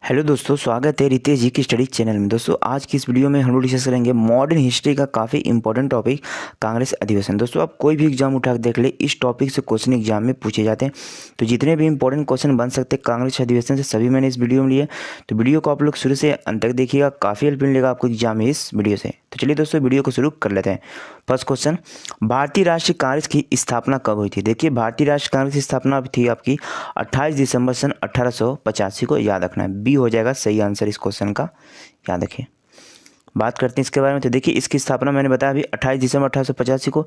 Hello दोस्तों, स्वागत है रितेश जी की स्टडी चैनल में। दोस्तों आज की इस वीडियो में हम लोग डिस्कस करेंगे मॉडर्न हिस्ट्री का काफ़ी इंपॉर्टेंट टॉपिक कांग्रेस अधिवेशन। दोस्तों आप कोई भी एग्जाम उठा के देख ले, इस टॉपिक से क्वेश्चन एग्जाम में पूछे जाते हैं। तो जितने भी इंपॉर्टेंट क्वेश्चन बन सकते हैं कांग्रेस अधिवेशन से, सभी मैंने इस वीडियो में लिए। तो वीडियो को आप लोग शुरू से अंत तक देखिएगा, काफ़ी हेल्प मिलेगा आपको एग्जाम में इस वीडियो से। तो चलिए दोस्तों वीडियो को शुरू कर लेते हैं। फर्स्ट क्वेश्चन, भारतीय राष्ट्रीय कांग्रेस की स्थापना कब हुई थी? देखिए भारतीय राष्ट्रीय कांग्रेस की स्थापना थी आपकी 28 दिसंबर सन 1885 को, याद रखना है। बी हो जाएगा सही आंसर इस क्वेश्चन का, याद रखिए। बात करते हैं इसके बारे में। तो देखिए इसकी स्थापना मैंने बताया अभी 28 दिसंबर 1885 को।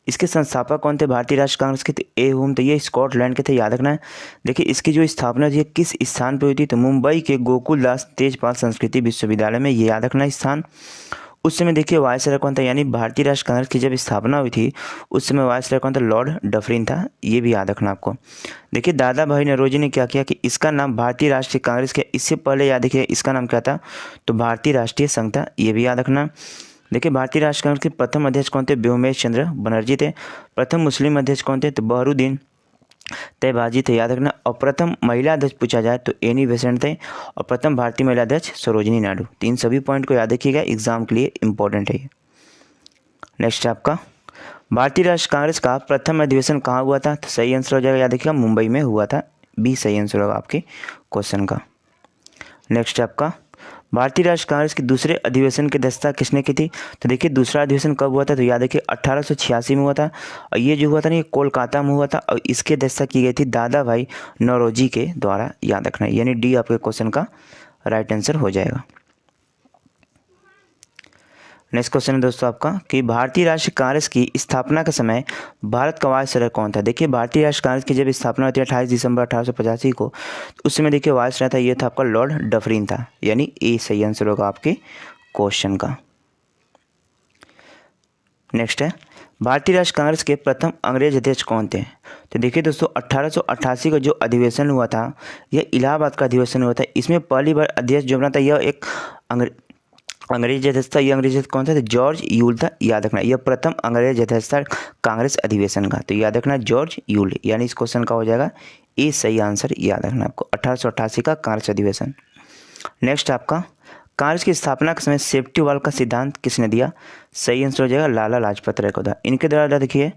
इसके संस्थापक कौन थे भारतीय राष्ट्रीय कांग्रेस के? तो ए हुम, तो ये स्कॉटलैंड के थे, याद रखना है। देखिए इसकी जो स्थापना थी किस स्थान पर हुई थी? तो मुंबई के गोकुलदास तेजपाल संस्कृति विश्वविद्यालय में, ये याद रखना स्थान। उस समय देखिए वायसराय कौन था, यानी भारतीय राष्ट्रीय कांग्रेस की जब स्थापना हुई थी उस समय वायसराय कौन था? लॉर्ड डफरिन था, ये भी याद रखना आपको। देखिए दादा भाई नौरोजी ने क्या किया कि इसका नाम भारतीय राष्ट्रीय कांग्रेस के इससे पहले याद रखिए इसका नाम क्या था? तो भारतीय राष्ट्रीय संघ था, ये भी याद रखना। देखिए भारतीय राष्ट्रीय कांग्रेस के प्रथम अध्यक्ष कौन थे? व्योमेश चंद्र बनर्जी थे। प्रथम मुस्लिम अध्यक्ष कौन थे? तो बहरुद्दीन तयबाजी थे, याद रखना। और प्रथम महिला अध्यक्ष पूछा जाए तो एनी बेसेंट थे। और प्रथम भारतीय महिला अध्यक्ष सरोजिनी नायडू। तो इन सभी पॉइंट को याद रखिएगा, एग्जाम के लिए इंपॉर्टेंट है ये। नेक्स्ट है आपका, भारतीय राष्ट्रीय कांग्रेस का प्रथम अधिवेशन कहाँ हुआ था? तो सही आंसर हो जाएगा, याद रखिएगा, मुंबई में हुआ था। बी सही आंसर होगा आपके क्वेश्चन का। नेक्स्ट है आपका, भारतीय राष्ट्रीय कांग्रेस के दूसरे अधिवेशन की अध्यक्षता किसने की थी? तो देखिए दूसरा अधिवेशन कब हुआ था? तो याद रखिए 1886 में हुआ था। और ये जो हुआ था ना, ये कोलकाता में हुआ था। और इसकी अध्यक्षता की गई थी दादा भाई नौरोजी के द्वारा, याद रखना है। यानी डी आपके क्वेश्चन का राइट आंसर हो जाएगा। नेक्स्ट क्वेश्चन है दोस्तों आपका कि भारतीय राष्ट्रीय कांग्रेस की स्थापना के समय भारत का वायसराय कौन था? देखिए भारतीय राष्ट्रीय कांग्रेस की जब स्थापना हुई थी 28 दिसंबर 1885 को, तो उस समय देखिए वायसराय था, ये था आपका लॉर्ड डफरिन था। यानी ए सही आंसर होगा आपके क्वेश्चन का। नेक्स्ट है, भारतीय राष्ट्रीय कांग्रेस के प्रथम अंग्रेज अध्यक्ष कौन थे? तो देखिए दोस्तों 1888 का जो अधिवेशन हुआ था, यह इलाहाबाद का अधिवेशन हुआ था। इसमें पहली बार अध्यक्ष जो बना था यह एक अंग्रेज अध्यक्ष था। यह अंग्रेज अध्यक्ष कौन था? तो जॉर्ज यूल था, याद रखना। यह प्रथम अंग्रेज अध्यक्ष था कांग्रेस अधिवेशन का, तो याद रखना जॉर्ज यूल। यानी इस क्वेश्चन का हो जाएगा ए सही आंसर, याद रखना आपको 1888 का कांग्रेस अधिवेशन। नेक्स्ट आपका, कांग्रेस की स्थापना के समय सेफ्टी वॉल का सिद्धांत किसने दिया? सही आंसर हो जाएगा लाला लाजपत राय को था। इनके द्वारा देखिए,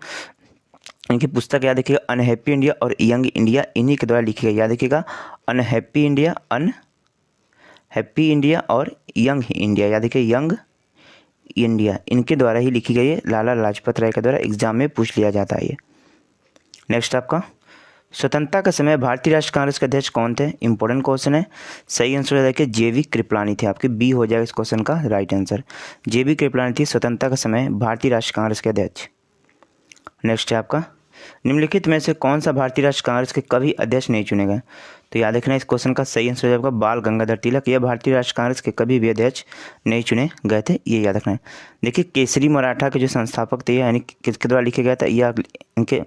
इनकी पुस्तक याद रखिएगा अनहैप्पी इंडिया और यंग इंडिया, इन्हीं के द्वारा लिखी गई, याद रखिएगा अनहैप्पी इंडिया, हैप्पी इंडिया और यंग इंडिया, याद रखिए यंग इंडिया, इनके द्वारा ही लिखी गई है, लाला लाजपत राय के द्वारा। एग्जाम में पूछ लिया जाता है ये। नेक्स्ट आपका, स्वतंत्रता के समय भारतीय राष्ट्रीय कांग्रेस के अध्यक्ष कौन थे? इंपॉर्टेंट क्वेश्चन है। सही आंसर देखिए जेवी कृपलानी थे आपके, बी हो जाएगा इस क्वेश्चन का राइट आंसर। जेवी कृपलानी थी स्वतंत्रता के समय भारतीय राष्ट्रीय कांग्रेस के अध्यक्ष। नेक्स्ट है आपका, निम्नलिखित में से कौन सा भारतीय राष्ट्रीय कांग्रेस के कभी अध्यक्ष नहीं चुने गए? तो याद रखना इस क्वेश्चन का सही आंसर हो जाएगा बाल गंगाधर तिलक। यह भारतीय राष्ट्रीय कांग्रेस के कभी भी अध्यक्ष नहीं चुने गए थे, ये याद रखना है। देखिए केसरी मराठा के जो संस्थापक थे, यानी किसके द्वारा लिखे गया था, यह इनके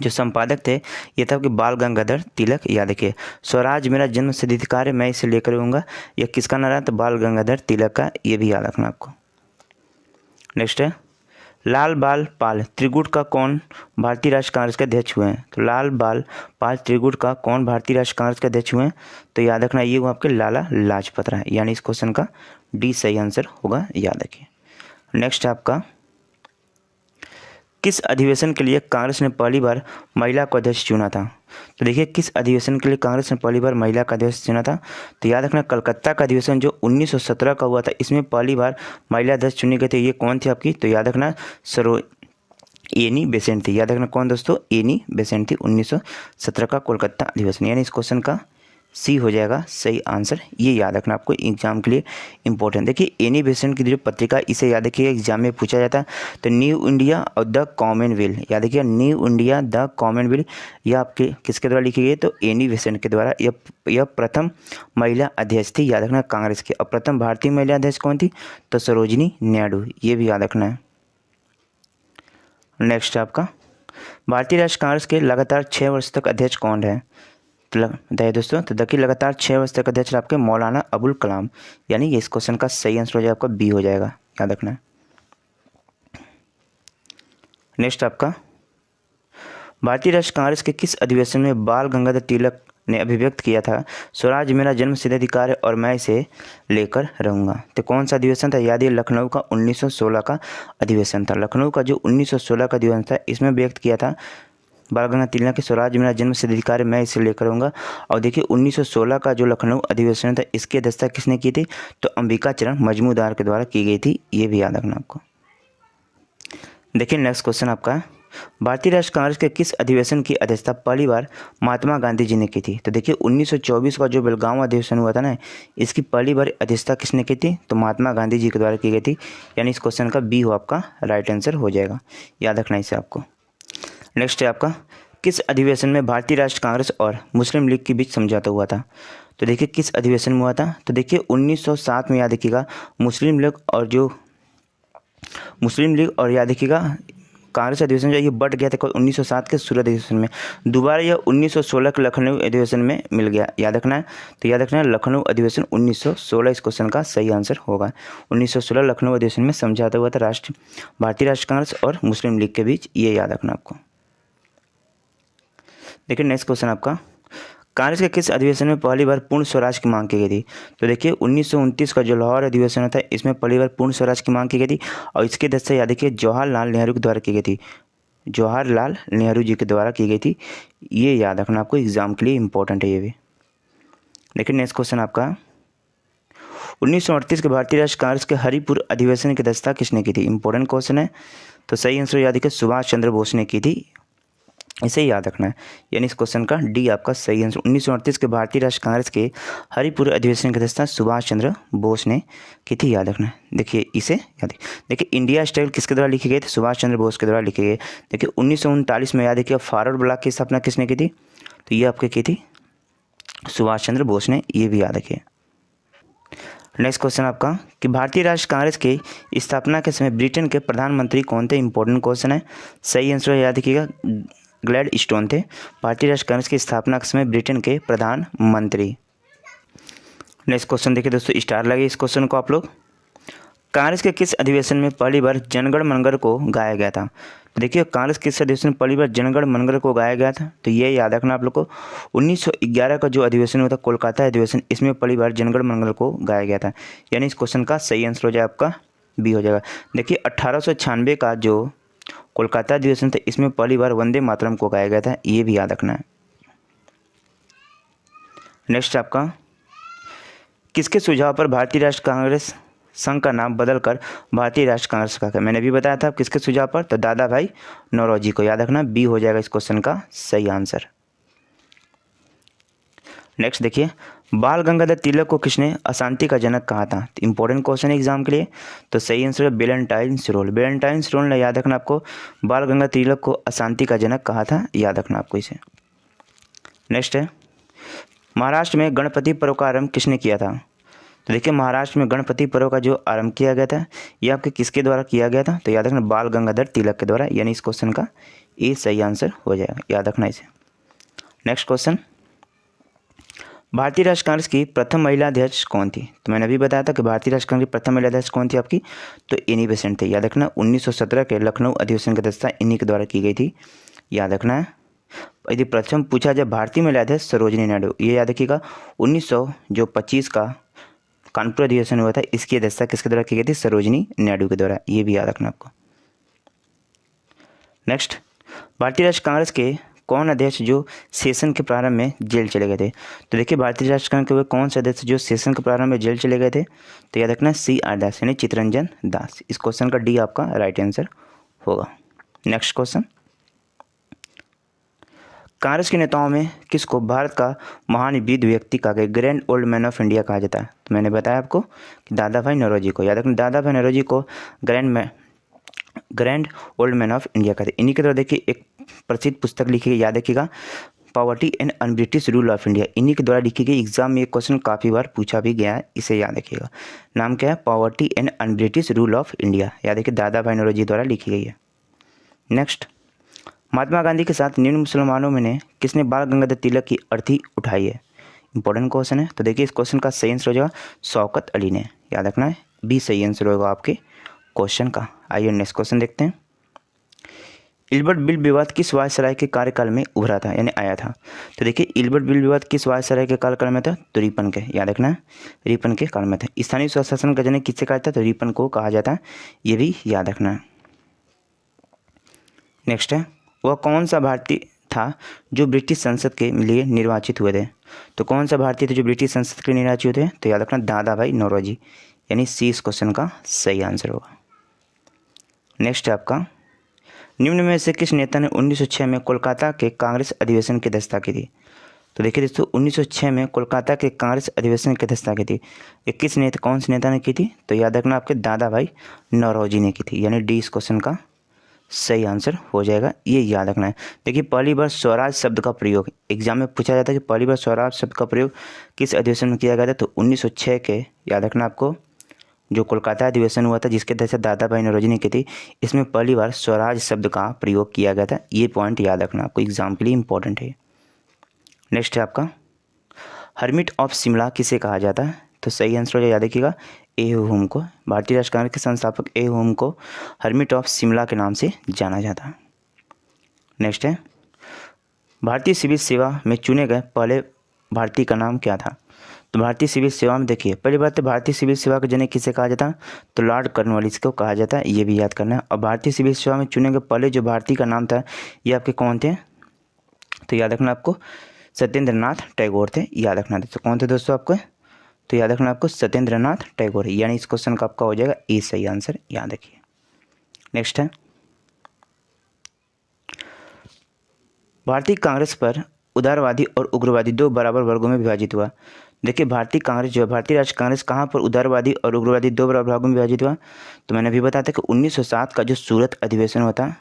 जो संपादक थे ये था कि बाल गंगाधर तिलक, याद रखिए। स्वराज मेरा जन्म सिद्ध अधिकार है, मैं इसे लेकर रहूँगा, यह किसका नारा? तो बाल गंगाधर तिलक का, ये भी याद रखना आपको। नेक्स्ट है, लाल बाल पाल त्रिगुट का कौन भारतीय राष्ट्रीय कांग्रेस के अध्यक्ष हुए हैं? तो लाल बाल पाल त्रिगुट का कौन भारतीय राष्ट्रीय कांग्रेस के अध्यक्ष हुए हैं? तो याद रखना ये हुआ आपके लाला लाजपत राय। यानी इस क्वेश्चन का डी सही आंसर होगा, याद रखिए। नेक्स्ट आपका, किस अधिवेशन के लिए कांग्रेस ने पहली बार महिला को अध्यक्ष चुना था? तो देखिए किस अधिवेशन के लिए कांग्रेस ने पहली बार महिला का अध्यक्ष चुना था? तो याद रखना कलकत्ता का अधिवेशन जो 1917 का हुआ था, इसमें पहली बार महिला अध्यक्ष चुने गए थे। ये कौन थी आपकी? तो याद रखना एनी बेसेंट थी। याद रखना कौन दोस्तों? एनी बेसेंट थी। 1917 का कोलकाता अधिवेशन, यानी इस क्वेश्चन का सी हो जाएगा सही आंसर। ये याद रखना आपको एग्जाम के लिए इंपॉर्टेंट। देखिए एनी बेसेंट की जो पत्रिका, इसे याद रखिए एग्जाम में पूछा जाता है। तो न्यू इंडिया और द कॉमनवेल्थ, याद रखिए न्यू इंडिया द कॉमनवेल्थ, यह आपके किसके द्वारा लिखी गई? तो एनी बेसेंट के द्वारा। यह प्रथम महिला अध्यक्ष थी, याद रखना कांग्रेस के। और प्रथम भारतीय महिला अध्यक्ष कौन थी? तो सरोजिनी नायडू, ये भी याद रखना है। नेक्स्ट आपका, भारतीय राष्ट्रीय कांग्रेस के लगातार 6 वर्ष तक अध्यक्ष कौन रहे? बताइए दोस्तों। तो देखिए लगातार 6 वर्ष तक अध्यक्ष आपके मौलाना अबुल कलाम, यानी ये इस क्वेश्चन का सही आंसर हो जाएगा आपका बी हो जाएगा, याद रखना है। नेक्स्ट आपका, भारतीय राष्ट्रीय कांग्रेस के किस अधिवेशन में बाल गंगाधर तिलक ने अभिव्यक्त किया था, स्वराज मेरा जन्म सिद्ध अधिकार है और मैं इसे लेकर रहूँगा। तो कौन सा अधिवेशन था? याद है, लखनऊ का 1916 का अधिवेशन था। लखनऊ का जो 1916 का अधिवेशन था, इसमें व्यक्त किया था बाल गंगाधर तिलक के स्वराज मेरा जन्म सिद्ध अधिकार है, मैं इसे लेकर रहूँगा। और देखिए 1916 का जो लखनऊ अधिवेशन था, इसकी अध्यक्षता किसने की थी? तो अंबिका चरण मजमूदार के द्वारा की गई थी। ये भी याद रखना आपको। देखिए नेक्स्ट क्वेश्चन आपका, भारतीय राष्ट्रीय कांग्रेस के किस अधिवेशन की अध्यक्षता पहली बार महात्मा गांधी जी ने की थी? तो देखिए 1924 का जो बेलगांव अधिवेशन हुआ था ना, इसकी पहली बार अध्यक्षता किसने की थी? तो महात्मा गांधी जी के द्वारा की गई थी। यानी इस क्वेश्चन का बी हो आपका राइट आंसर हो जाएगा, याद रखना इसे आपको। नेक्स्ट है आपका, किस अधिवेशन में भारतीय राष्ट्रीय कांग्रेस और मुस्लिम लीग के बीच समझौता हुआ था? तो देखिए किस अधिवेशन में हुआ था? तो देखिए 1907 में, याद रखिएगा, मुस्लिम लीग और याद रखिएगा कांग्रेस अधिवेशन जो ये बढ़ गया था 1907 के सूरत अधिवेशन में। दोबारा यह 1916 के लखनऊ अधिवेशन में मिल गया, याद रखना है। तो याद रखना है लखनऊ अधिवेशन 1916 इस क्वेश्चन का सही आंसर होगा। 1916 लखनऊ अधिवेशन में समझौता हुआ था भारतीय राष्ट्रीय कांग्रेस और मुस्लिम लीग के बीच, ये याद रखना आपको। देखिए नेक्स्ट क्वेश्चन आपका, कांग्रेस के किस अधिवेशन में पहली बार पूर्ण स्वराज की मांग की गई थी? तो देखिए 1929 का जो लाहौर अधिवेशन था, इसमें पहली बार पूर्ण स्वराज की मांग की गई थी और इसकी अध्यक्षता याद रखिए जवाहरलाल नेहरू के द्वारा की गई थी। जवाहरलाल नेहरू जी के द्वारा की गई थी, ये याद रखना आपको, एग्जाम के लिए इंपॉर्टेंट है ये भी। देखिए नेक्स्ट क्वेश्चन आपका, 1938 के भारतीय राष्ट्रीय कांग्रेस के हरिपुर अधिवेशन की अध्यक्षता किसने की थी? इंपॉर्टेंट क्वेश्चन है। तो सही आंसर याद रखिए सुभाष चंद्र बोस ने की थी, इसे याद रखना है। यानी इस क्वेश्चन का डी आपका सही आंसर। 1938 के भारतीय राष्ट्रीय कांग्रेस के हरिपुर अधिवेशन की अध्यक्षता सुभाष चंद्र बोस ने की थी, याद रखना है। देखिए इसे याद देखिए इंडिया स्टाइल किसके द्वारा लिखे गए थे? सुभाष चंद्र बोस के द्वारा लिखे गए। देखिए 1939 में याद रखिए फॉरवर्ड ब्लॉक की स्थापना किसने की थी? तो ये आपके की थी सुभाष चंद्र बोस ने, ये भी याद रखिए। नेक्स्ट क्वेश्चन आपका, कि भारतीय राष्ट्रीय कांग्रेस के स्थापना के समय ब्रिटेन के प्रधानमंत्री कौन थे? इंपॉर्टेंट क्वेश्चन है, सही आंसर याद रखिएगा ग्लैडस्टोन थे भारतीय राष्ट्रीय कांग्रेस की स्थापना के समय ब्रिटेन के प्रधानमंत्री। नेक्स्ट क्वेश्चन देखिए दोस्तों, स्टार लगे इस क्वेश्चन को आप लोग। कांग्रेस के किस अधिवेशन में पहली बार जनगण मनगढ़ को गाया गया था? तो देखिए कांग्रेस किस अधिवेशन में पहली बार जनगण मनगढ़ को गाया गया था? तो ये याद रखना आप लोग को, 1911 का जो अधिवेशन हुआ था कोलकाता अधिवेशन, इसमें पहली बार जनगण मनगढ़ को गाया गया था। यानी इस क्वेश्चन का सही आंसर हो जाए आपका बी हो जाएगा। देखिए 1896 का जो कोलकाता अधिवेशन था, इसमें पहली बार वंदे मातरम को गाया गया था, ये भी याद रखना है। नेक्स्ट आपका, किसके सुझाव पर भारतीय राष्ट्रीय कांग्रेस संघ का नाम बदलकर भारतीय राष्ट्रीय कांग्रेस का? मैंने भी बताया था किसके सुझाव पर, तो दादा भाई नौरोजी को, याद रखना बी हो जाएगा इस क्वेश्चन का सही आंसर। नेक्स्ट देखिए, बाल गंगाधर तिलक को किसने अशांति का जनक कहा था? इंपॉर्टेंट क्वेश्चन है एग्जाम के लिए। तो सही आंसर है वेलेंटाइन रोल। वेलेंटाइन रोल ने, याद रखना आपको, बाल गंगाधर तिलक को अशांति का जनक कहा था, याद रखना आपको इसे। नेक्स्ट है, महाराष्ट्र में गणपति पर्व का आरंभ किसने किया था? तो देखिए महाराष्ट्र में गणपति पर्व का जो आरंभ किया गया था, ये आपके किसके द्वारा किया गया था? तो याद रखना बाल गंगाधर तिलक के द्वारा, यानी इस क्वेश्चन का ए सही आंसर हो जाएगा, याद रखना इसे। नेक्स्ट क्वेश्चन, भारतीय राष्ट्रीय कांग्रेस की प्रथम महिला अध्यक्ष कौन थी? तो मैंने अभी बताया था कि भारतीय राष्ट्रीय कांग्रेस की प्रथम महिला अध्यक्ष कौन थी आपकी? तो एनी बेसेंट थे, याद रखना। 1917 के लखनऊ अधिवेशन की अध्यक्षता इन्हीं के द्वारा की गई थी, याद रखना है। यदि प्रथम पूछा जाए भारतीय महिला अध्यक्ष सरोजिनी नायडू, ये याद रखिएगा। 1925 का कानपुर अधिवेशन हुआ था, इसकी अध्यक्षता किसके द्वारा की गई थी? सरोजिनी नायडू के द्वारा, ये भी याद रखना आपको। नेक्स्ट, भारतीय राष्ट्रीय कांग्रेस के कौन अध्यक्ष जो सेशन के प्रारंभ में जेल चले गए थे? तो देखिए भारतीय राष्ट्रीय कांग्रेस के वे कौन से अध्यक्ष जो सेशन के प्रारंभ में जेल चले गए थे? तो याद रखना CR दास, यानी चितरंजन दास। इस क्वेश्चन का डी आपका राइट आंसर होगा। नेक्स्ट क्वेश्चन, कांग्रेस के नेताओं में किसको भारत का महान विद्ध व्यक्ति कहा गया, grand old man of India कहा जाता है? तो मैंने बताया आपको कि दादा भाई नौरोजी को, याद रखना दादा भाई नौरोजी को grand old man of India कहते हैं। इन्हीं के द्वारा देखिए एक प्रसिद्ध पुस्तक लिखी गई, याद रखिएगा, poverty and un-British rule of India. इन्हीं के द्वारा लिखी गई, एग्जाम में ये क्वेश्चन काफ़ी बार पूछा भी गया है, इसे याद रखिएगा। नाम क्या है? Poverty and un-British rule of India, याद रखिए दादा भाई नौरोजी द्वारा लिखी गई है। नेक्स्ट, महात्मा गांधी के साथ निम्न मुसलमानों में ने किसने बाल गंगाधर तिलक की अर्थी उठाई है? इंपॉर्टेंट क्वेश्चन है। तो देखिए इस क्वेश्चन का सही आंसर हो जाएगा शौकत अली ने, याद रखना है बी सही आंसर होगा आपके क्वेश्चन का। आइए नेक्स्ट क्वेश्चन देखते हैं। इल्बर्ट बिल विवाद किस वायसराय के कार्यकाल में उभरा था यानी आया था? तो देखिए इल्बर्ट बिल विवाद किस वायसराय के कार्यकाल में था? तो रिपन के, याद रखना है, रिपन के काल में था। स्थानीय स्वशासन का जनक किससे कहा जाता है? तो रिपन को कहा जाता है, ये भी याद रखना है। नेक्स्ट है, वह कौन सा भारतीय था जो ब्रिटिश संसद के लिए निर्वाचित हुए थे? तो कौन सा भारतीय थे जो ब्रिटिश संसद के लिए निर्वाचित हुए थे? तो याद रखना दादा भाई नौरोजी, यानी सी इस क्वेश्चन का सही आंसर होगा। नेक्स्ट है आपका, निम्न में से किस नेता ने 1906 में कोलकाता के कांग्रेस अधिवेशन की अध्यक्षता की थी? तो देखिए दोस्तों 1906 में कोलकाता के कांग्रेस अधिवेशन की अध्यक्षता की थी, ये किस नेता, कौन से नेता ने की थी? तो याद रखना आपके दादा भाई नौरोजी ने की थी, यानी डी इस क्वेश्चन का सही आंसर हो जाएगा, ये याद रखना है। देखिए पहली बार स्वराज शब्द का प्रयोग एग्जाम में पूछा जाता है कि पहली बार स्वराज शब्द का प्रयोग किस अधिवेशन में किया गया था? तो 1906 के, याद रखना आपको, जो कोलकाता अधिवेशन हुआ था जिसके अध्यक्षता दादा भाई नौरोजी ने की थी, इसमें पहली बार स्वराज शब्द का प्रयोग किया गया था। ये पॉइंट याद रखना आपको, एग्जाम के लिए इंपॉर्टेंट है। नेक्स्ट है आपका, हर्मिट ऑफ शिमला किसे कहा जाता है? तो सही आंसर हो जाए, याद रखिएगा, ए होम को। भारतीय राष्ट्रीय कांग्रेस के संस्थापक ए होम को हर्मिट ऑफ शिमला के नाम से जाना जाता है। नेक्स्ट है, भारतीय सिविल सेवा में चुने गए पहले भारतीय का नाम क्या था? तो भारतीय सिविल सेवा में देखिए पहली बात तो भारतीय सिविल सेवा के जनक किसे कहा जाता है? तो लॉर्ड कॉर्नवालिस को कहा जाता है, ये भी याद करना है। और भारतीय सिविल सेवा में चुने गए पहले जो भारतीय का नाम था ये आपके कौन थे? तो याद रखना आपको सत्येंद्र नाथ टैगोर थे, याद रखना। तो कौन थे दोस्तों आपको? तो याद रखना आपको सत्येंद्र नाथ टैगोर, यानी इस क्वेश्चन का आपका हो जाएगा ए सही आंसर, याद रखिए। नेक्स्ट है, भारतीय कांग्रेस पर उदारवादी और उग्रवादी दो बराबर वर्गों में विभाजित हुआ। देखिए भारतीय कांग्रेस जो है, भारतीय राष्ट्रीय कांग्रेस कहाँ पर उदारवादी और उग्रवादी दो बराबर भागों में विभाजित हुआ? तो मैंने अभी बताया था कि 1907 का जो सूरत अधिवेशन हुआ था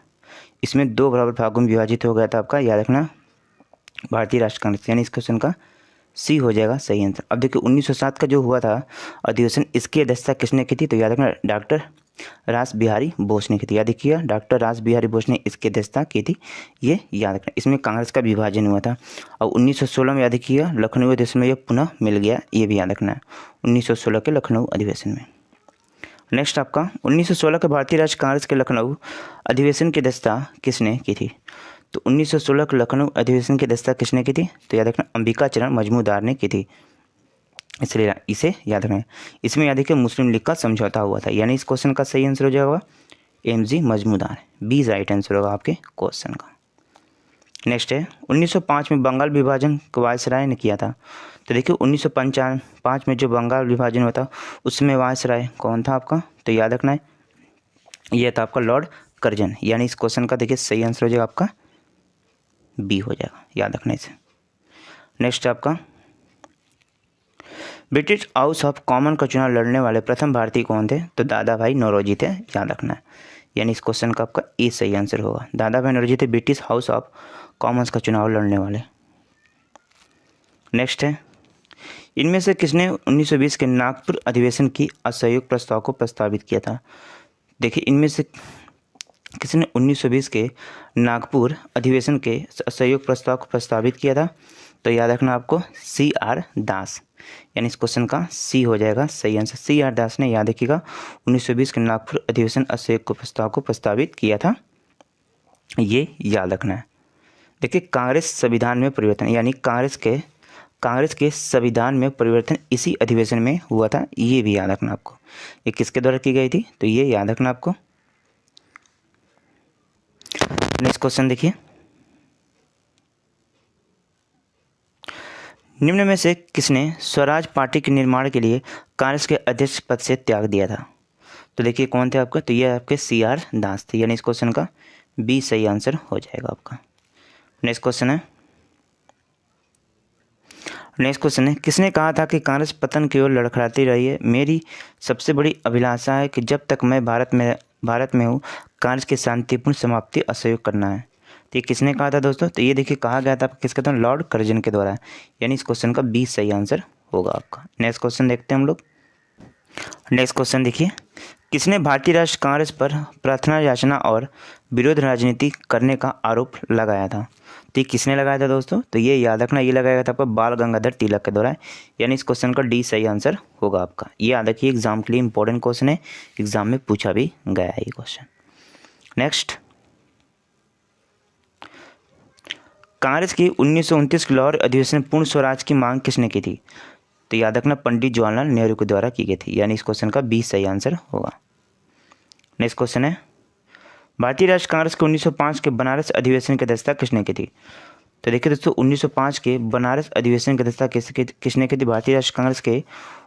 इसमें दो बराबर भागों में विभाजित हो गया था आपका, याद रखना, भारतीय राष्ट्रीय कांग्रेस, यानी इस क्वेश्चन का सी हो जाएगा सही आंसर। अब देखिए 1907 का जो हुआ था अधिवेशन, इसकी अध्यक्षता किसने की थी? तो याद रखना डॉक्टर रास बिहारी बोस ने की थी, याद रखिएगा, डॉक्टर रास बिहारी बोस ने इसकी अध्यक्षता की थी, ये याद रखना। इसमें कांग्रेस का विभाजन हुआ था और 1916 में याद रखिएगा लखनऊ अधिवेशन में यह पुनः मिल गया, ये भी याद रखना है, 1916 के लखनऊ अधिवेशन में। नेक्स्ट आपका 1916 के भारतीय राष्ट्रीय कांग्रेस के लखनऊ अधिवेशन की अध्यक्षता किसने की थी? तो 1916 के लखनऊ अधिवेशन की अध्यक्षता किसने की थी? तो याद रखना अंबिका चरण मजमूदार ने की थी, इसलिए इसे याद रखें। इसमें याद रखिए मुस्लिम लीग का समझौता हुआ था, यानी इस क्वेश्चन का सही आंसर हो जाएगा MG Majumdar, B right answer होगा आपके क्वेश्चन का। नेक्स्ट है 1905 में बंगाल विभाजन वायसराय ने किया था। तो देखिए 1955 में जो बंगाल विभाजन हुआ था उसमें वायसराय कौन था आपका? तो याद रखना है यह था आपका लॉर्ड कर्जन, यानी इस क्वेश्चन का देखिए सही आंसर हो जाएगा आपका बी हो जाएगा, याद रखना इसे। नेक्स्ट आपका ब्रिटिश हाउस ऑफ कॉमन का चुनाव लड़ने वाले प्रथम भारतीय कौन थे? तो दादा भाई नौरोजी थे, याद रखना है, यानी इस क्वेश्चन का आपका ए सही आंसर होगा। दादा भाई नौरोजी थे ब्रिटिश हाउस ऑफ कॉमन्स का चुनाव लड़ने वाले। नेक्स्ट है, इनमें से किसने 1920 के नागपुर अधिवेशन की असहयोग प्रस्ताव को प्रस्तावित किया था? देखिए इनमें से किसने 1920 के नागपुर अधिवेशन के असहयोग प्रस्ताव को प्रस्तावित किया था? तो याद रखना आपको CR दास, यानी इस क्वेश्चन का सी हो जाएगा सही आंसर। CR दास ने, याद रखिएगा, 1920 के नागपुर अधिवेशन असहयोग प्रस्ताव को प्रस्तावित किया था, ये याद रखना है। देखिए कांग्रेस संविधान में परिवर्तन, यानी कांग्रेस के संविधान में परिवर्तन इसी अधिवेशन में हुआ था, ये भी याद रखना आपको। ये किसके द्वारा की गई थी? तो ये याद रखना आपको। नेक्स्ट क्वेश्चन देखिए, निम्न में से किसने स्वराज पार्टी के निर्माण के लिए कांग्रेस के अध्यक्ष पद से त्याग दिया था? तो देखिए कौन थे आपका? तो ये आपके CR दास थे, यानी इस क्वेश्चन का बी सही आंसर हो जाएगा आपका। नेक्स्ट क्वेश्चन है किसने कहा था कि कांग्रेस पतन की ओर लड़खड़ाती रही है? मेरी सबसे बड़ी अभिलाषा है कि जब तक मैं भारत में हूँ कांग्रेस की शांतिपूर्ण समाप्ति असहयोग करना है। तो ये किसने कहा था दोस्तों? तो ये देखिए कहा गया था किसके द्वारा? लॉर्ड कर्जन के द्वारा, यानी इस क्वेश्चन का बी सही आंसर होगा आपका। नेक्स्ट क्वेश्चन देखते हैं हम लोग। नेक्स्ट क्वेश्चन देखिए, किसने भारतीय राष्ट्रीय कांग्रेस पर प्रार्थना याचना और विरोध राजनीति करने का आरोप लगाया था? तो ये किसने लगाया था दोस्तों? तो ये याद रखना, ये लगाया था आपका बाल गंगाधर तिलक के द्वारा, यानी इस क्वेश्चन का डी सही आंसर होगा आपका। ये याद रखिए एग्जाम के लिए इंपॉर्टेंट क्वेश्चन है, एग्जाम में पूछा भी गया है ये क्वेश्चन। नेक्स्ट कांग्रेस की 1929 के लाहौर अधिवेशन में पूर्ण स्वराज की मांग किसने की थी? तो याद रखना पंडित जवाहरलाल नेहरू के द्वारा की गई थी, यानी इस क्वेश्चन का 20 सही आंसर होगा। नेक्स्ट क्वेश्चन है, भारतीय राष्ट्रीय कांग्रेस के 1905 के बनारस अधिवेशन की अध्यक्षता किसने की थी? तो देखिए दोस्तों, 1905 के बनारस अधिवेशन की अध्यक्षता किसने की थी? भारतीय राष्ट्रीय कांग्रेस के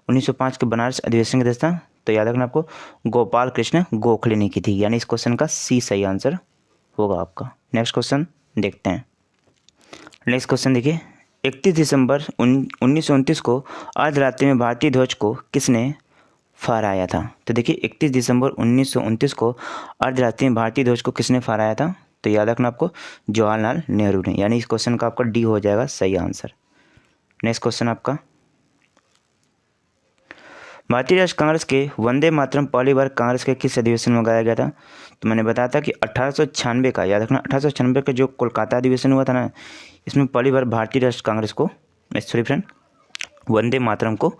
1905 के बनारस अधिवेशन की अध्यक्षता तो याद रखना आपको गोपाल कृष्ण गोखले ने की थी, यानी इस क्वेश्चन का सी सही आंसर होगा आपका। नेक्स्ट क्वेश्चन देखते हैं। नेक्स्ट क्वेश्चन देखिए, 31 दिसंबर 1929 को अर्धरात्रि में भारतीय ध्वज को किसने फहराया था? तो देखिए 31 दिसंबर 1929 को अर्धरात्रि में भारतीय ध्वज को किसने फहराया था? तो याद रखना आपको जवाहरलाल नेहरू ने, यानी इस क्वेश्चन का आपका डी हो जाएगा सही आंसर। नेक्स्ट क्वेश्चन आपका, भारतीय राष्ट्रीय कांग्रेस के वंदे मातरम पहली बार कांग्रेस के किस अधिवेशन में गाया गया था? तो मैंने बताया था कि 1896 का, याद रखना 1896 का जो कोलकाता अधिवेशन हुआ था ना, इसमें पहली बार भारतीय राष्ट्रीय कांग्रेस को सॉरी फ्रेंड वंदे मातरम को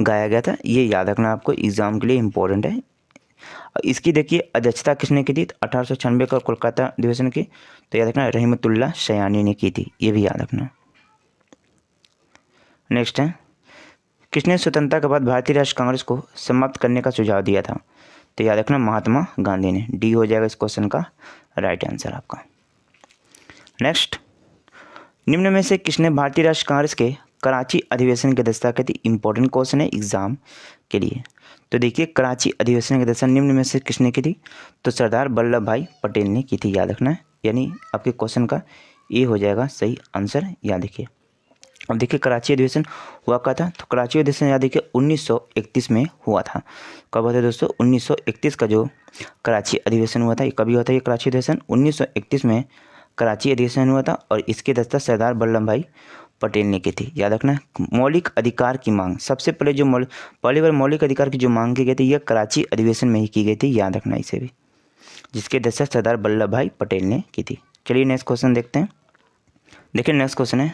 गाया गया था। ये याद रखना आपको एग्जाम के लिए इम्पोर्टेंट है। इसकी देखिए अध्यक्षता किसने की थी? 1896 का कोलकाता अधिवेशन की तो याद रखना रहमतुल्लाह शयानी ने की थी, ये भी याद रखना। नेक्स्ट है, किसने स्वतंत्रता के बाद भारतीय राष्ट्रीय कांग्रेस को समाप्त करने का सुझाव दिया था? तो याद रखना महात्मा गांधी ने, डी हो जाएगा इस क्वेश्चन का राइट आंसर आपका। नेक्स्ट, निम्न में से किसने भारतीय राष्ट्रीय कांग्रेस के कराची अधिवेशन की अध्यक्षता की थी? इंपॉर्टेंट क्वेश्चन है एग्जाम के लिए। तो देखिए कराची अधिवेशन की अध्यक्षता निम्न में से किसने की थी? तो सरदार वल्लभ भाई पटेल ने की थी, याद रखना है, यानी आपके क्वेश्चन का ए हो जाएगा सही आंसर। याद देखिए, अब देखिए कराची अधिवेशन हुआ कहा था? तो कराची अधिवेशन याद देखिए 1931 में हुआ था। कब हुआ था दोस्तों? 1931 का जो कराची अधिवेशन हुआ था, ये कभी हुआ था? ये कराची अधिवेशन 1931 में कराची अधिवेशन हुआ था और इसकी अध्यक्षता सरदार वल्लभ भाई पटेल ने की थी। याद रखना, मौलिक अधिकार की मांग सबसे पहले जो पहली बार मौलिक अधिकार की जो मांग की गई थी, यह कराची अधिवेशन में ही की गई थी, याद रखना इसे भी, जिसके अध्यक्षता सरदार वल्लभ भाई पटेल ने की थी। चलिए नेक्स्ट क्वेश्चन देखते हैं। देखिए नेक्स्ट क्वेश्चन है,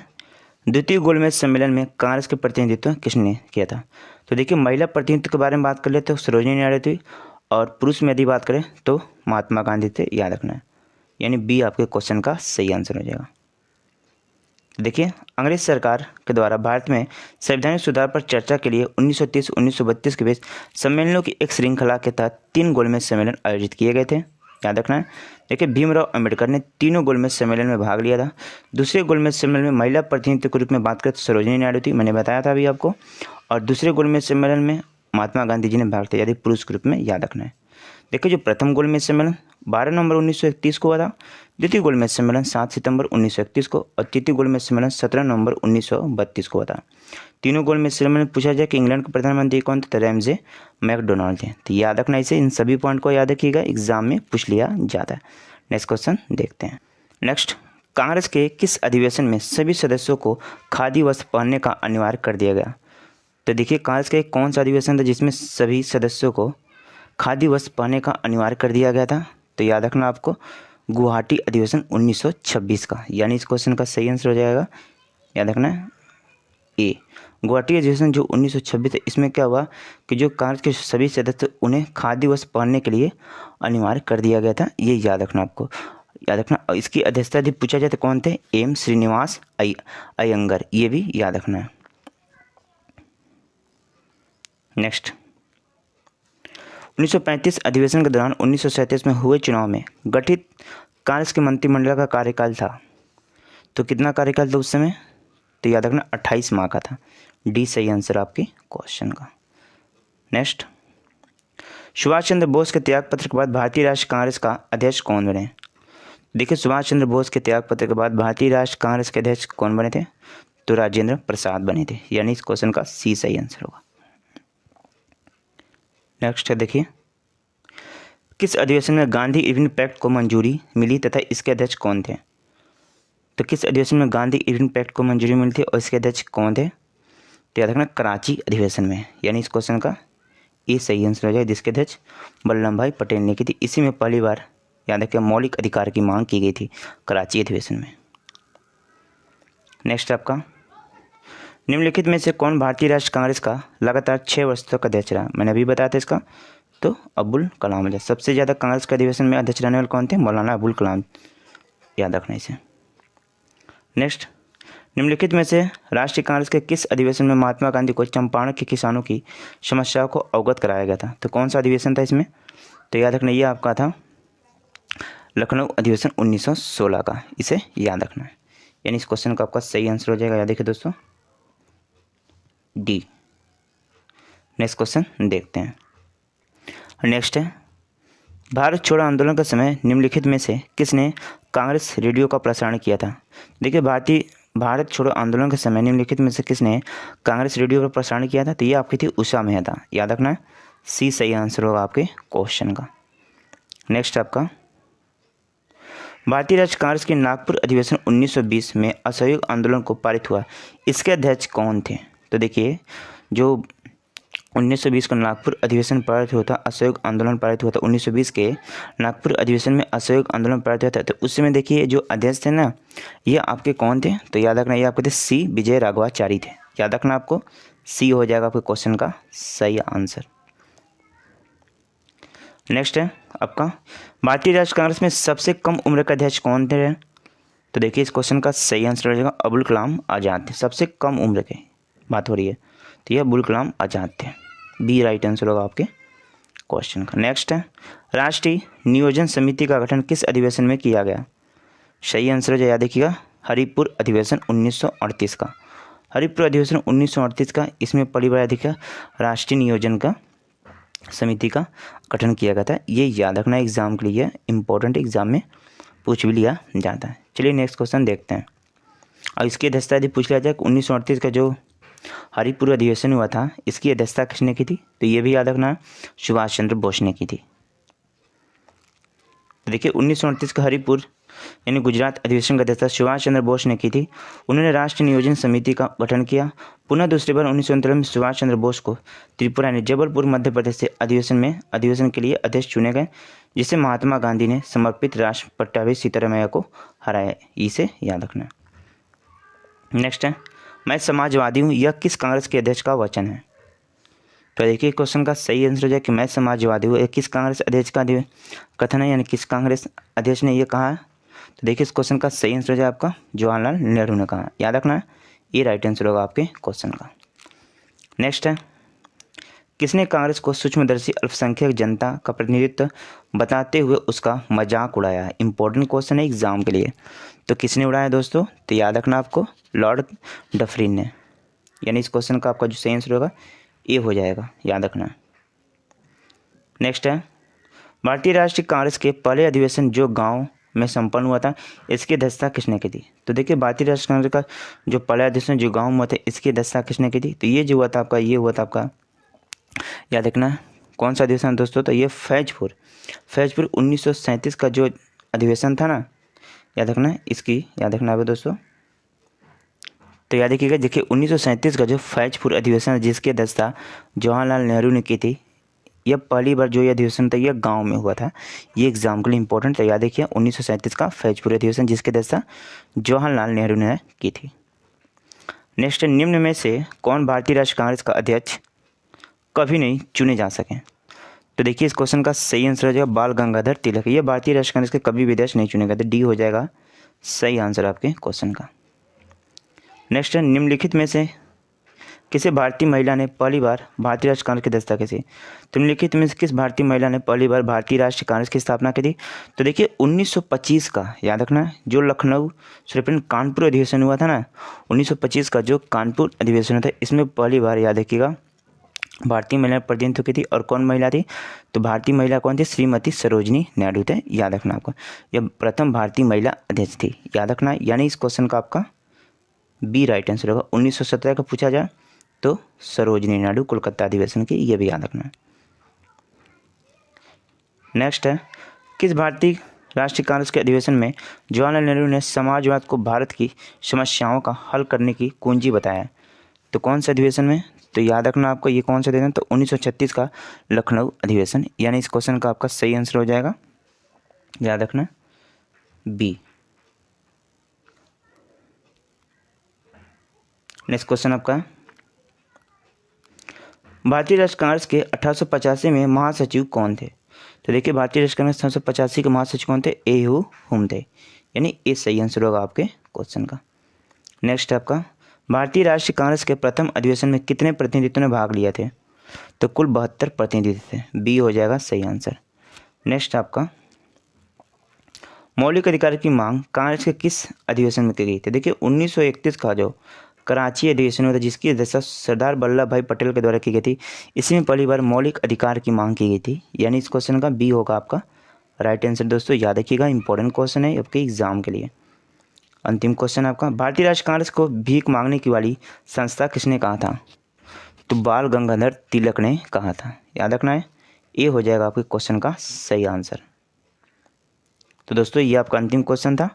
द्वितीय गोलमेज सम्मेलन में कांग्रेस के प्रतिनिधित्व किसने किया था? तो देखिए महिला प्रतिनिधित्व के बारे में बात कर ले तो सरोजिनी नायडू थी, और पुरुष में यदि बात करें तो महात्मा गांधी थे, याद रखना है, यानी बी आपके क्वेश्चन का सही आंसर हो जाएगा। देखिए अंग्रेज सरकार के द्वारा भारत में संवैधानिक सुधार पर चर्चा के लिए 1930-1932 के बीच सम्मेलनों की एक श्रृंखला के तहत 3 गोलमेज सम्मेलन आयोजित किए गए थे, याद रखना है। देखिए भीमराव अंबेडकर ने तीनों गोलमेज सम्मेलन में भाग लिया था। दूसरे गोलमेज सम्मेलन में महिला प्रतिनिधित्व के रूप में बात करें तो सरोजिनी नायडू थी, मैंने बताया था अभी आपको, और दूसरे गोलमेज सम्मेलन में महात्मा गांधी जी ने भाग लिया, यदि पुरुष के रूप में, याद रखना है। देखिए जो प्रथम गोलमेज सम्मेलन 12 नवंबर 1931 को हुआ था, द्वितीय गोलमेज सम्मेलन 7 सितंबर 1931 को, और तृतीय गोलमेज सम्मेलन 17 नवंबर 1932 को हुआ था। तीनों गोलमेज सम्मेलन में पूछा जाए कि इंग्लैंड के प्रधानमंत्री कौन थे? तो रैमजे मैकडोनाल्ड थे। तो याद रखना इसे, इन सभी पॉइंट को याद रखिएगा, एग्जाम में पूछ लिया जाता है। नेक्स्ट क्वेश्चन देखते हैं। नेक्स्ट, कांग्रेस के किस अधिवेशन में सभी सदस्यों को खादी वस्त्र पहनने का अनिवार्य कर दिया गया? तो देखिए कांग्रेस का कौन सा अधिवेशन था जिसमें सभी सदस्यों को खादी वस्त्र पहनने का अनिवार्य कर दिया गया था? तो याद रखना आपको गुवाहाटी अधिवेशन 1926 का, यानी इस क्वेश्चन का सही आंसर हो जाएगा, याद रखना ए गुवाहाटी अधिवेशन जो 1926 है। इसमें क्या हुआ कि जो कांग्रेस के सभी सदस्य उन्हें खादी वस्त्र पहनने के लिए अनिवार्य कर दिया गया था, ये याद रखना आपको, याद रखना। इसकी अध्यक्षता यदि पूछा जाए तो कौन थे? एम श्रीनिवास अयंगर, ये भी याद रखना है। नेक्स्ट, 1935 अधिवेशन के दौरान 1937 में हुए चुनाव में गठित कांग्रेस के मंत्रिमंडल का कार्यकाल था, तो कितना कार्यकाल था उस समय? तो याद रखना 28 माह का था, डी सही आंसर आपके क्वेश्चन का। नेक्स्ट, सुभाष चंद्र बोस के त्याग पत्र के बाद भारतीय राष्ट्रीय कांग्रेस का अध्यक्ष कौन बने? देखिए सुभाष चंद्र बोस के त्याग पत्र के बाद भारतीय राष्ट्रीय कांग्रेस के अध्यक्ष कौन बने थे? तो राजेंद्र प्रसाद बने थे, यानी इस क्वेश्चन का सी सही आंसर होगा। नेक्स्ट है देखिए, किस अधिवेशन में गांधी इरविन पैक्ट को मंजूरी मिली तथा इसके अध्यक्ष कौन थे? तो किस अधिवेशन में गांधी इरविन पैक्ट को मंजूरी मिली थी और इसके अध्यक्ष कौन थे? तो याद रखना कराची अधिवेशन में, यानी इस क्वेश्चन का ये सही आंसर हो जाए, जिसके अध्यक्ष वल्लभ भाई पटेल ने की थी। इसी में पहली बार याद रखिए मौलिक अधिकार की मांग की गई थी कराची अधिवेशन में। नेक्स्ट आपका, निम्नलिखित में से कौन भारतीय राष्ट्रीय कांग्रेस का लगातार 6 वर्ष तक अध्यक्ष रहा? मैंने अभी बताया था इसका, तो अब्दुल कलाम आजाद। सबसे ज़्यादा कांग्रेस के अधिवेशन में अध्यक्ष रहने वाले कौन थे? मौलाना अबुल कलाम, याद रखना इसे। नेक्स्ट, निम्नलिखित में से राष्ट्रीय कांग्रेस के किस अधिवेशन में महात्मा गांधी को चंपारण के किसानों की समस्याओं को अवगत कराया गया था? तो कौन सा अधिवेशन था इसमें? तो याद रखना ये आपका था लखनऊ अधिवेशन 1916 का, इसे याद रखना है। यानी इस क्वेश्चन का आपका सही आंसर हो जाएगा, याद देखिए दोस्तों, डी। नेक्स्ट क्वेश्चन देखते हैं। नेक्स्ट है, भारत छोड़ो आंदोलन के समय निम्नलिखित में से किसने कांग्रेस रेडियो का प्रसारण किया था? देखिए, भारत छोड़ो आंदोलन के समय निम्नलिखित में से किसने कांग्रेस रेडियो पर प्रसारण किया था? तो ये आपकी थी उषा मेहता, याद रखना है, सी सही आंसर होगा आपके क्वेश्चन का। नेक्स्ट आपका, भारतीय राष्ट्रीय कांग्रेस के नागपुर अधिवेशन 1920 में असहयोग आंदोलन को पारित हुआ, इसके अध्यक्ष कौन थे? तो देखिए, जो 1920 का नागपुर अधिवेशन पारित हुआ था, असहयोग आंदोलन पारित हुआ था 1920 के नागपुर अधिवेशन में असहयोग आंदोलन पारित हुआ था। तो उस समय देखिए जो अध्यक्ष थे ना, ये आपके कौन थे? तो याद रखना, ये आपके थे सी विजय राघवाचारी थे, याद रखना, आपको सी हो जाएगा आपके क्वेश्चन का सही आंसर। नेक्स्ट है आपका, भारतीय राष्ट्रीय कांग्रेस में सबसे कम उम्र का अध्यक्ष कौन थे? तो देखिए इस क्वेश्चन का सही आंसर हो जाएगा अबुल कलाम आज़ाद थे, सबसे कम उम्र के बात हो रही है, तो ये अबुल कलाम आज़ाद थे, बी राइट आंसर होगा आपके क्वेश्चन का। नेक्स्ट है, राष्ट्रीय नियोजन समिति का गठन किस अधिवेशन में किया गया? सही आंसर हो जाए, याद देखिएगा, हरिपुर अधिवेशन 1938 का, हरिपुर अधिवेशन 1938 का, इसमें पहली बार देखिए राष्ट्रीय नियोजन का समिति का गठन किया गया था। ये याद रखना एग्जाम के लिए, इंपॉर्टेंट एग्जाम में पूछ भी लिया जाता है। चलिए नेक्स्ट क्वेश्चन देखते हैं। और इसकी अध्यक्षता यदि पूछ लिया जाए 1938 का जो हरिपुर अधिवेशन हुआ था, इसकी अध्यक्षता किसने की थी? तो ये भी याद रखना सुभाष चंद्र बोस ने की थी। तो देखिए 1938 का हरिपुर यानी गुजरात अधिवेशन का अध्यक्षता सुभाष चंद्र बोस ने की थी। उन्होंने राष्ट्रीय नियोजन समिति का गठन किया। पुनः दूसरी बार 1939 में सुभाष चंद्र बोस को त्रिपुरा यानी जबलपुर मध्य प्रदेश से अधिवेशन के लिए अध्यक्ष चुने गए, जिसे महात्मा गांधी ने समर्पित राष्ट्र पट्टाभी सीतारामैया को हराया, इसे याद रखना। नेक्स्ट है, मैं समाजवादी हूँ, यह किस कांग्रेस के अध्यक्ष का वचन है? तो देखिए क्वेश्चन का सही आंसर हो जाए कि मैं समाजवादी हूँ, किस कांग्रेस अध्यक्ष का कथन है, यानी किस कांग्रेस अध्यक्ष ने यह कहा? तो देखिए इस क्वेश्चन का सही आंसर हो जाए आपका जवाहरलाल नेहरू ने कहा, याद रखना, ये राइट आंसर होगा आपके क्वेश्चन का। नेक्स्ट है, किसने कांग्रेस को सूक्ष्मदर्शी अल्पसंख्यक जनता का प्रतिनिधित्व बताते हुए उसका मजाक उड़ाया है? इंपॉर्टेंट क्वेश्चन है एग्जाम के लिए। तो किसने उड़ाया दोस्तों? तो याद रखना आपको लॉर्ड डफरिन ने, यानी इस क्वेश्चन का आपका जो सही आंसर होगा ये हो जाएगा, याद रखना। नेक्स्ट है, भारतीय राष्ट्रीय कांग्रेस के पहले अधिवेशन जो गांव में संपन्न हुआ था, इसकी अध्यक्षता किसने की थी? तो देखिए भारतीय राष्ट्रीय कांग्रेस का जो पहला अधिवेशन जो गांव में हुआ था, इसकी अध्यक्षता किसने की थी? तो ये जो हुआ था आपका, ये हुआ था आपका, याद रखना कौन सा अधिवेशन दोस्तों? तो ये फैजपुर 1937 का जो अधिवेशन था ना, याद रखना, इसकी याद रखना है दोस्तों। तो याद रखिएगा, देखिए 1937 का जो फैजपुर अधिवेशन है, जिसकी अध्यक्षता जवाहरलाल नेहरू ने की थी, यह पहली बार जो ये अधिवेशन था यह गांव में हुआ था। ये एग्जाम के लिए इंपॉर्टेंट है, याद रखिए 1937 का फैजपुर अधिवेशन, जिसकी अध्यक्षता जवाहरलाल नेहरू ने की थी। नेक्स्ट, निम्न में से कौन भारतीय राष्ट्रीय कांग्रेस का अध्यक्ष कभी नहीं चुने जा सके? तो देखिए इस क्वेश्चन का सही आंसर हो जाएगा बाल गंगाधर तिलक, ये भारतीय राष्ट्रीय कांग्रेस के कभी भी अध्यक्ष नहीं चुने गए थे, डी हो जाएगा सही आंसर आपके क्वेश्चन का। नेक्स्ट है, निम्नलिखित में से किसी भारतीय महिला ने पहली बार भारतीय राष्ट्रीय कांग्रेस की अध्यक्षता की थी? तो निम्नलिखित में से किस भारतीय महिला ने पहली बार भारतीय राष्ट्रीय कांग्रेस की स्थापना की थी? तो देखिए 1925 का, याद रखना, जो लखनऊ कानपुर अधिवेशन हुआ था ना, 1925 का जो कानपुर अधिवेशन हुआ था, इसमें पहली बार याद रखिएगा भारतीय महिला प्रतिनिधित्व की थी। और कौन महिला थी? तो भारतीय महिला कौन थी? श्रीमती सरोजनी नायडू थे, याद रखना आपको, यह प्रथम भारतीय महिला अध्यक्ष थी, याद रखना। यानी इस क्वेश्चन का आपका बी राइट आंसर होगा। 1917 का पूछा जाए तो सरोजनी नायडू कोलकाता अधिवेशन की, ये भी याद रखना। नेक्स्ट है, किस भारतीय राष्ट्रीय कांग्रेस के अधिवेशन में जवाहरलाल नेहरू ने समाजवाद को भारत की समस्याओं का हल करने की कुंजी बताया? तो कौन से अधिवेशन में? तो याद रखना आपको ये कौन सा अधिवेशन? तो 1936 का लखनऊ अधिवेशन, यानी इस क्वेश्चन का आपका सही आंसर हो जाएगा, याद रखना, बी। नेक्स्ट क्वेश्चन आपका, भारतीय राष्ट्रीय कांग्रेस के 1885 में महासचिव कौन थे? तो देखिए भारतीय राष्ट्रीय कांग्रेस 1885 के महासचिव कौन थे? ए यू हुम थे, यानी ये सही आंसर होगा आपके क्वेश्चन का। नेक्स्ट आपका भारतीय राष्ट्रीय कांग्रेस के प्रथम अधिवेशन में कितने प्रतिनिधित्वों ने भाग लिया थे? तो कुल 72 प्रतिनिधि थे। बी हो जाएगा सही आंसर। नेक्स्ट आपका मौलिक अधिकार की मांग कांग्रेस के किस अधिवेशन में की गई थी? देखिए 1931 का जो कराची अधिवेशन हुआ था, जिसकी अध्यक्षता सरदार वल्लभ भाई पटेल के द्वारा की गई थी, इसमें पहली बार मौलिक अधिकार की मांग की गई थी। यानी इस क्वेश्चन का बी होगा आपका राइट आंसर। दोस्तों याद रखिएगा, इंपॉर्टेंट क्वेश्चन है आपके एग्जाम के लिए। अंतिम क्वेश्चन आपका भारतीय राष्ट्रीय कांग्रेस को भीख मांगने की वाली संस्था किसने कहा था? तो बाल गंगाधर तिलक ने कहा था। याद रखना है, ये हो जाएगा आपके क्वेश्चन का सही आंसर। तो दोस्तों ये आपका अंतिम क्वेश्चन था।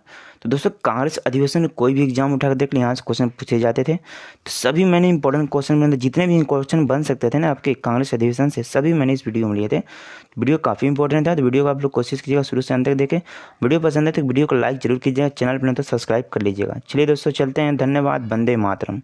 तो दोस्तों कांग्रेस अधिवेशन में कोई भी एग्जाम उठाकर देख लें, यहाँ से क्वेश्चन पूछे जाते थे। तो सभी मैंने इंपॉर्टेंट क्वेश्चन में जितने भी क्वेश्चन बन सकते थे ना आपके कांग्रेस अधिवेशन से, सभी मैंने इस वीडियो में लिए थे। वीडियो काफ़ी इंपॉर्टेंट था, तो वीडियो को आप लोग कोशिश कीजिएगा शुरू से अंत तक देखें। वीडियो पसंद है तो वीडियो को लाइक जरूर कीजिएगा, चैनल पर नहीं तो सब्सक्राइब कर लीजिएगा। चलिए दोस्तों चलते हैं, धन्यवाद, वंदे मातरम।